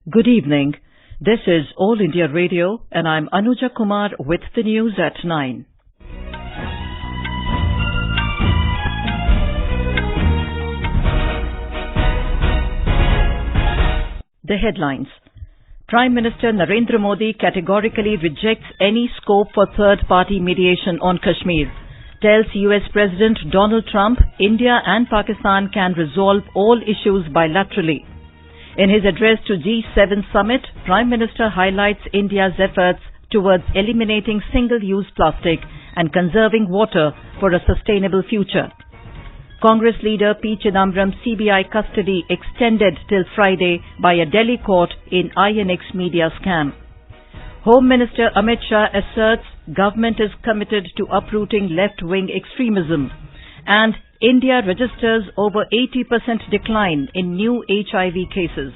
Good evening. This is All India Radio and I'm Anuja Kumar with the news at 9. The headlines. Prime Minister Narendra Modi categorically rejects any scope for third-party mediation on Kashmir. Tells US President Donald Trump India and Pakistan can resolve all issues bilaterally. In his address to G7 summit, Prime Minister highlights India's efforts towards eliminating single-use plastic and conserving water for a sustainable future. Congress leader P. Chidambaram's CBI custody extended till Friday by a Delhi court in INX media scam. Home Minister Amit Shah asserts government is committed to uprooting left-wing extremism. And India registers over 80% decline in new HIV cases.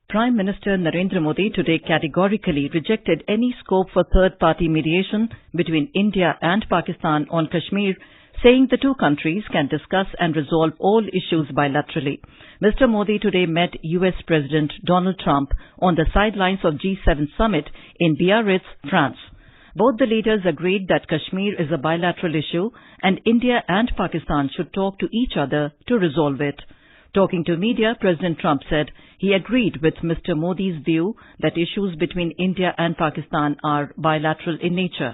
Prime Minister Narendra Modi today categorically rejected any scope for third-party mediation between India and Pakistan on Kashmir, saying the two countries can discuss and resolve all issues bilaterally. Mr. Modi today met US President Donald Trump on the sidelines of G7 summit in Biarritz, France. Both the leaders agreed that Kashmir is a bilateral issue and India and Pakistan should talk to each other to resolve it. Talking to media, President Trump said he agreed with Mr. Modi's view that issues between India and Pakistan are bilateral in nature.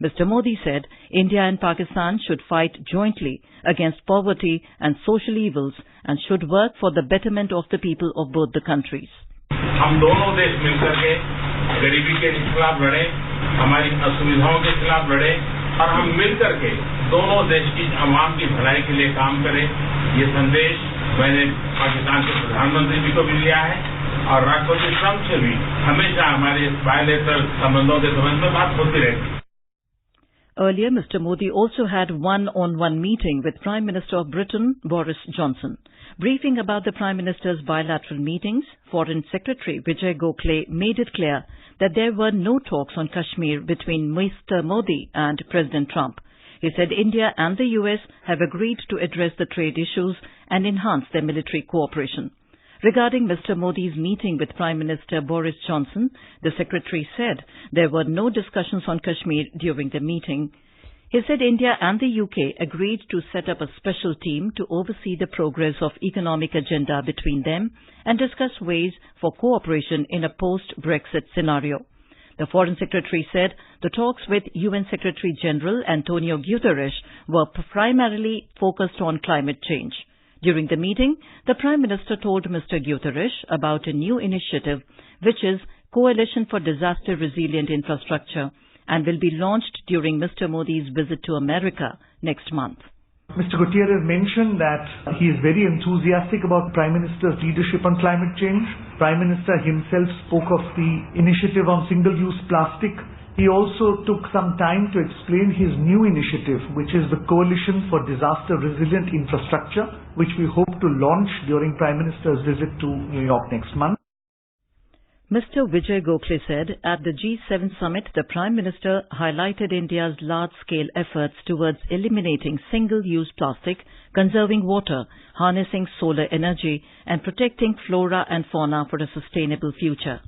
Mr. Modi said India and Pakistan should fight jointly against poverty and social evils and should work for the betterment of the people of both the countries. हम दोनों देश मिलकर के गरीबी के खिलाफ लड़े, हमारी असुविधाओं के खिलाफ लड़े और हम मिलकर के दोनों देश की आवाम की भलाई के लिए काम करें। ये संदेश मैंने पाकिस्तान के प्रधानमंत्री जी को भी दिया है और राष्ट्रपति ट्रंप से भी हमेशा हमारे बायलैटरल संबंधों के संबंध में बात होती रहती है। Earlier, Mr. Modi also had one-on-one meeting with Prime Minister of Britain, Boris Johnson. Briefing about the Prime Minister's bilateral meetings, Foreign Secretary Vijay Gokhale made it clear that there were no talks on Kashmir between Mr. Modi and President Trump. He said India and the US have agreed to address the trade issues and enhance their military cooperation. Regarding Mr. Modi's meeting with Prime Minister Boris Johnson, the Secretary said there were no discussions on Kashmir during the meeting. He said India and the UK agreed to set up a special team to oversee the progress of economic agenda between them and discuss ways for cooperation in a post-Brexit scenario. The Foreign Secretary said the talks with UN Secretary General Antonio Guterres were primarily focused on climate change. During the meeting, the Prime Minister told Mr. Guterres about a new initiative, which is Coalition for Disaster Resilient Infrastructure, and will be launched during Mr. Modi's visit to America next month. Mr. Guterres mentioned that he is very enthusiastic about Prime Minister's leadership on climate change. Prime Minister himself spoke of the initiative on single-use plastic. He also took some time to explain his new initiative, which is the Coalition for Disaster Resilient Infrastructure, which we hope to launch during Prime Minister's visit to New York next month. Mr. Vijay Gokhale said at the G7 summit, the Prime Minister highlighted India's large-scale efforts towards eliminating single-use plastic, conserving water, harnessing solar energy, and protecting flora and fauna for a sustainable future.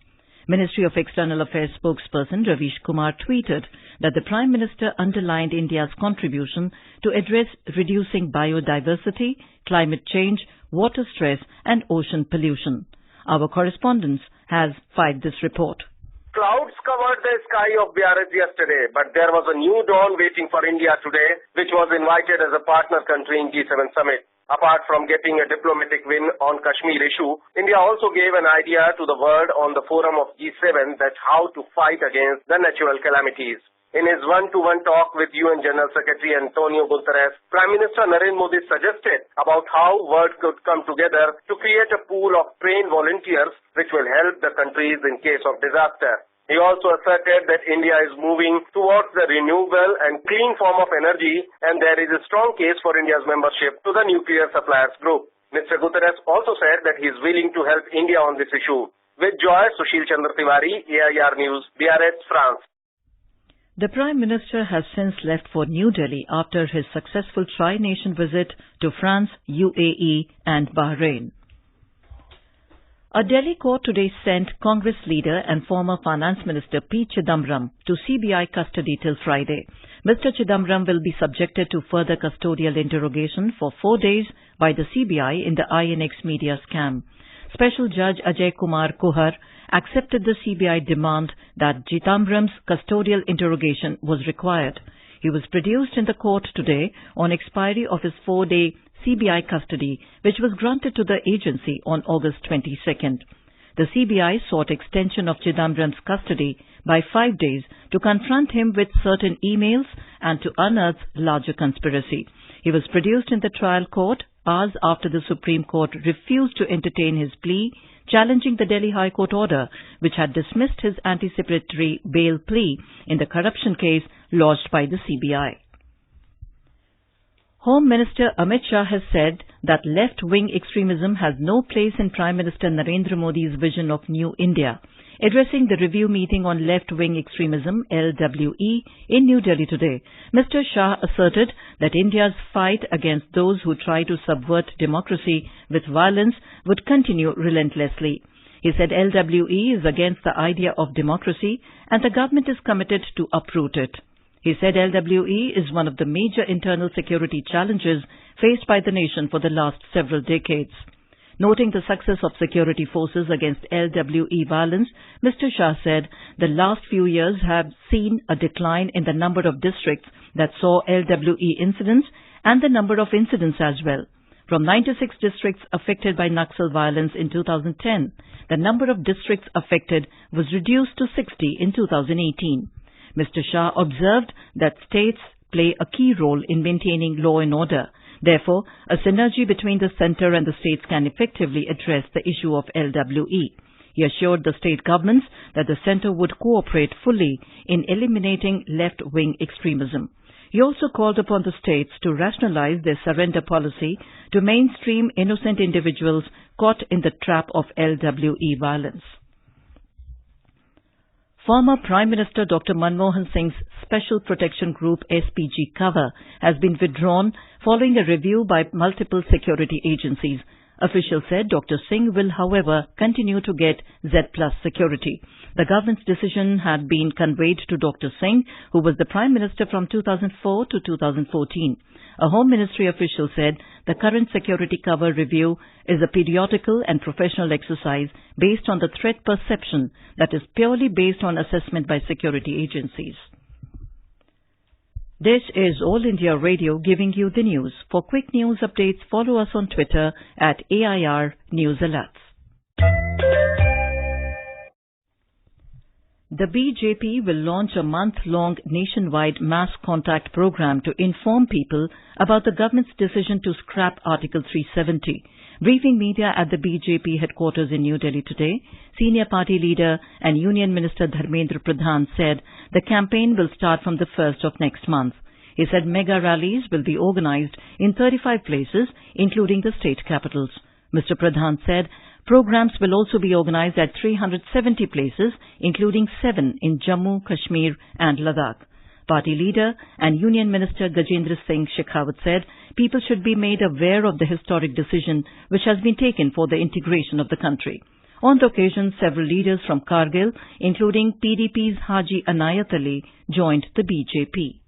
Ministry of External Affairs spokesperson Ravish Kumar tweeted that the Prime Minister underlined India's contribution to address reducing biodiversity, climate change, water stress and ocean pollution. Our correspondent has filed this report. Clouds covered the sky of Biarritz yesterday, but there was a new dawn waiting for India today, which was invited as a partner country in G7 summit. Apart from getting a diplomatic win on Kashmir issue, India also gave an idea to the world on the forum of G7 that how to fight against the natural calamities. In his one-to-one talk with UN General Secretary Antonio Guterres, Prime Minister Narendra Modi suggested about how world could come together to create a pool of trained volunteers which will help the countries in case of disaster. He also asserted that India is moving towards the renewable and clean form of energy and there is a strong case for India's membership to the nuclear suppliers group. Mr. Guterres also said that he is willing to help India on this issue. With joy, Sushil Chandra Tiwari, AIR News, Biarritz, France. The Prime Minister has since left for New Delhi after his successful tri-nation visit to France, UAE and Bahrain. A Delhi court today sent Congress leader and former Finance Minister P. Chidambaram to CBI custody till Friday. Mr. Chidambaram will be subjected to further custodial interrogation for 4 days by the CBI in the INX media scam. Special Judge Ajay Kumar Kuhar accepted the CBI demand that Chidambaram's custodial interrogation was required. He was produced in the court today on expiry of his 4-day CBI custody, which was granted to the agency on August 22nd. The CBI sought extension of Chidambaram's custody by 5 days to confront him with certain emails and to unearth larger conspiracy. He was produced in the trial court hours after the Supreme Court refused to entertain his plea, challenging the Delhi High Court order, which had dismissed his anticipatory bail plea in the corruption case lodged by the CBI. Home Minister Amit Shah has said that left-wing extremism has no place in Prime Minister Narendra Modi's vision of New India. Addressing the review meeting on left-wing extremism, LWE, in New Delhi today, Mr. Shah asserted that India's fight against those who try to subvert democracy with violence would continue relentlessly. He said LWE is against the idea of democracy and the government is committed to uproot it. He said LWE is one of the major internal security challenges faced by the nation for the last several decades. Noting the success of security forces against LWE violence, Mr. Shah said the last few years have seen a decline in the number of districts that saw LWE incidents and the number of incidents as well. From 96 districts affected by Naxal violence in 2010, the number of districts affected was reduced to 60 in 2018. Mr. Shah observed that states play a key role in maintaining law and order. Therefore, a synergy between the centre and the states can effectively address the issue of LWE. He assured the state governments that the centre would cooperate fully in eliminating left-wing extremism. He also called upon the states to rationalize their surrender policy to mainstream innocent individuals caught in the trap of LWE violence. Former Prime Minister Dr. Manmohan Singh's Special Protection Group SPG cover has been withdrawn following a review by multiple security agencies. Officials said Dr. Singh will, however, continue to get Z+ security. The government's decision had been conveyed to Dr. Singh, who was the Prime Minister from 2004 to 2014. A Home Ministry official said the current security cover review is a periodical and professional exercise based on the threat perception that is purely based on assessment by security agencies. This is All India Radio giving you the news. For quick news updates, follow us on Twitter at AIR News Alerts. The BJP will launch a month-long nationwide mass contact program to inform people about the government's decision to scrap Article 370. Briefing media at the BJP headquarters in New Delhi today, senior party leader and Union Minister Dharmendra Pradhan said the campaign will start from the 1st of next month. He said mega rallies will be organized in 35 places, including the state capitals. Mr. Pradhan said programs will also be organized at 370 places, including 7 in Jammu, Kashmir and Ladakh. Party leader and Union Minister Gajendra Singh Shekhawat said people should be made aware of the historic decision which has been taken for the integration of the country. On the occasion, several leaders from Kargil, including PDP's Haji Anayat Ali, joined the BJP.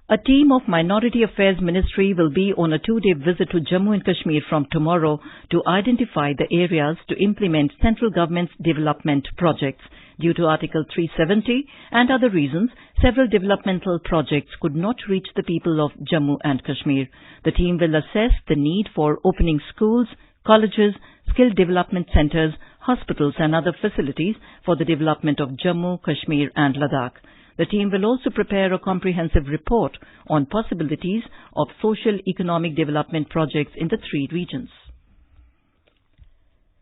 A team of Minority Affairs Ministry will be on a 2-day visit to Jammu and Kashmir from tomorrow to identify the areas to implement central government's development projects. Due to Article 370 and other reasons, several developmental projects could not reach the people of Jammu and Kashmir. The team will assess the need for opening schools, colleges, skill development centres, hospitals and other facilities for the development of Jammu, Kashmir and Ladakh. The team will also prepare a comprehensive report on possibilities of social-economic development projects in the 3 regions.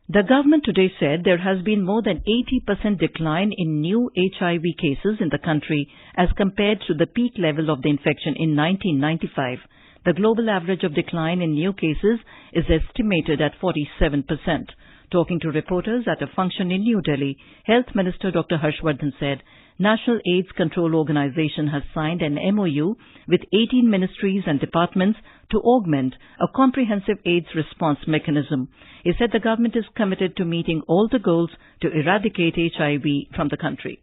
The government today said there has been more than 80% decline in new HIV cases in the country as compared to the peak level of the infection in 1995. The global average of decline in new cases is estimated at 47%. Talking to reporters at a function in New Delhi, Health Minister Dr. Harshvardhan said National AIDS Control Organization has signed an MOU with 18 ministries and departments to augment a comprehensive AIDS response mechanism. He said the government is committed to meeting all the goals to eradicate HIV from the country.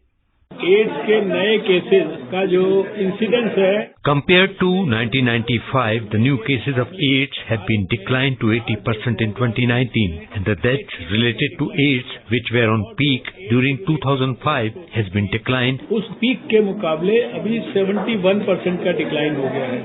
AIDS के नए cases का जो incidence है Compared to 1995, the new cases of AIDS have been declined to 80% in 2019, and the deaths related to AIDS, which were on peak during 2005, has been declined. उस peak के मुकाबले अभी 71% का डिक्लाइन हो गया है.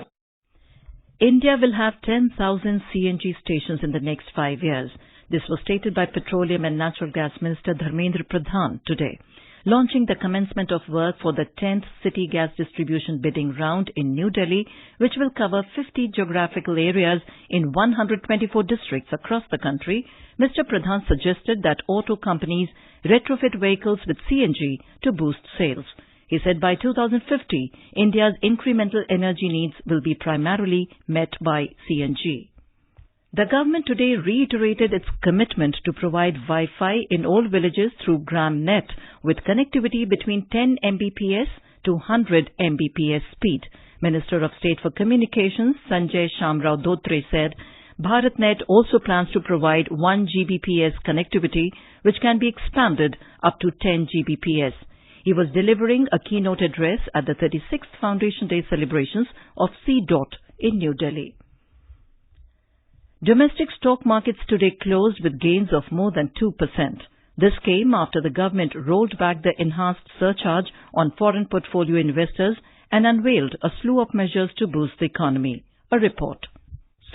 India will have 10,000 CNG stations in the next 5 years. This was stated by Petroleum and Natural Gas Minister Dharmendra Pradhan today, launching the commencement of work for the 10th City Gas Distribution Bidding Round in New Delhi, which will cover 50 geographical areas in 124 districts across the country. Mr. Pradhan suggested that auto companies retrofit vehicles with CNG to boost sales. He said by 2050, India's incremental energy needs will be primarily met by CNG. The government today reiterated its commitment to provide Wi-Fi in all villages through GramNet with connectivity between 10 Mbps to 100 Mbps speed. Minister of State for Communications Sanjay Shamrao Dhotre said BharatNet also plans to provide 1 Gbps connectivity which can be expanded up to 10 Gbps. He was delivering a keynote address at the 36th Foundation Day celebrations of C.DOT in New Delhi. Domestic stock markets today closed with gains of more than 2%. This came after the government rolled back the enhanced surcharge on foreign portfolio investors and unveiled a slew of measures to boost the economy. A report.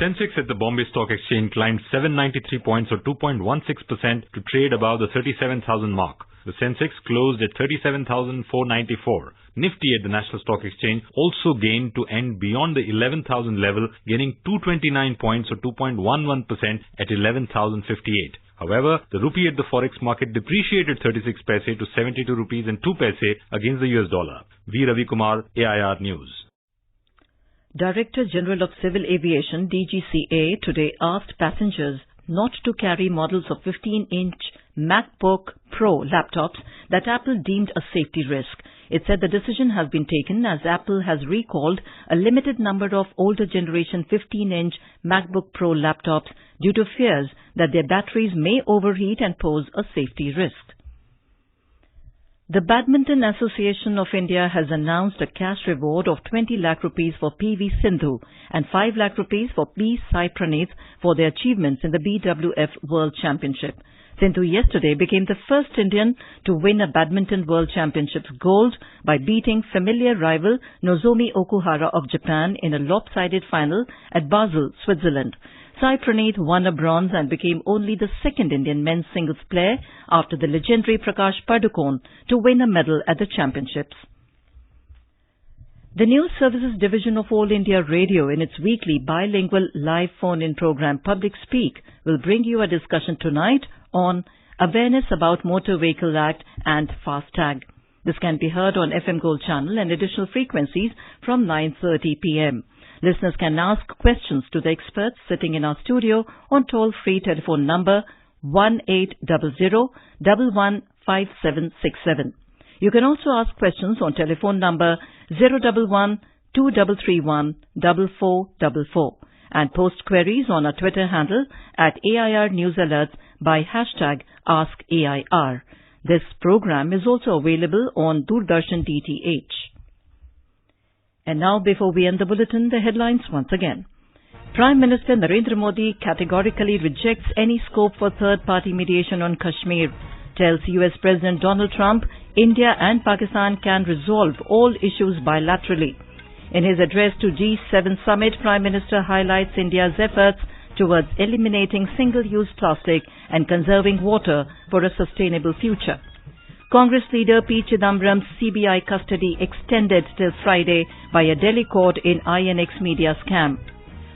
Sensex at the Bombay Stock Exchange climbed 793 points or 2.16% to trade above the 37,000 mark. The Sensex closed at 37,494. Nifty at the National Stock Exchange also gained to end beyond the 11,000 level, gaining 229 points or 2.11% at 11,058. However, the rupee at the forex market depreciated 36 paise to 72 rupees and 2 paise against the US dollar. V. Ravi Kumar, AIR News. Director General of Civil Aviation, DGCA, today asked passengers not to carry models of 15-inch MacBook Pro laptops that Apple deemed a safety risk. It said the decision has been taken as Apple has recalled a limited number of older generation 15-inch MacBook Pro laptops due to fears that their batteries may overheat and pose a safety risk. The Badminton Association of India has announced a cash reward of 20 lakh rupees for PV Sindhu and 5 lakh rupees for P. Sai Praneeth for their achievements in the BWF World Championship. Sindhu yesterday became the first Indian to win a Badminton World Championships gold by beating familiar rival Nozomi Okuhara of Japan in a lopsided final at Basel, Switzerland. Sai Praneeth won a bronze and became only the second Indian men's singles player after the legendary Prakash Padukone to win a medal at the championships. The News Services Division of All India Radio in its weekly bilingual live phone-in program Public Speak will bring you a discussion tonight on awareness about Motor Vehicle Act and FASTag. This can be heard on FM Gold channel and additional frequencies from 9:30 p.m. Listeners can ask questions to the experts sitting in our studio on toll-free telephone number 1800-115767. You can also ask questions on telephone number 011-2331-4444 and post queries on our Twitter handle at AIR News Alerts by hashtag AskAIR. This program is also available on Doordarshan DTH. And now, before we end the bulletin, the headlines once again. Prime Minister Narendra Modi categorically rejects any scope for third-party mediation on Kashmir. Tells US President Donald Trump, India and Pakistan can resolve all issues bilaterally. In his address to G7 summit, Prime Minister highlights India's efforts towards eliminating single-use plastic and conserving water for a sustainable future. Congress leader P. Chidambaram's CBI custody extended till Friday by a Delhi court in INX media scam.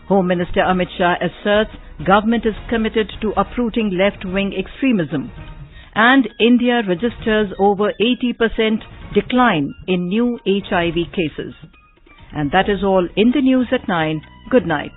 Home Minister Amit Shah asserts government is committed to uprooting left-wing extremism. And India registers over 80% decline in new HIV cases. And that is all in the news at 9. Good night.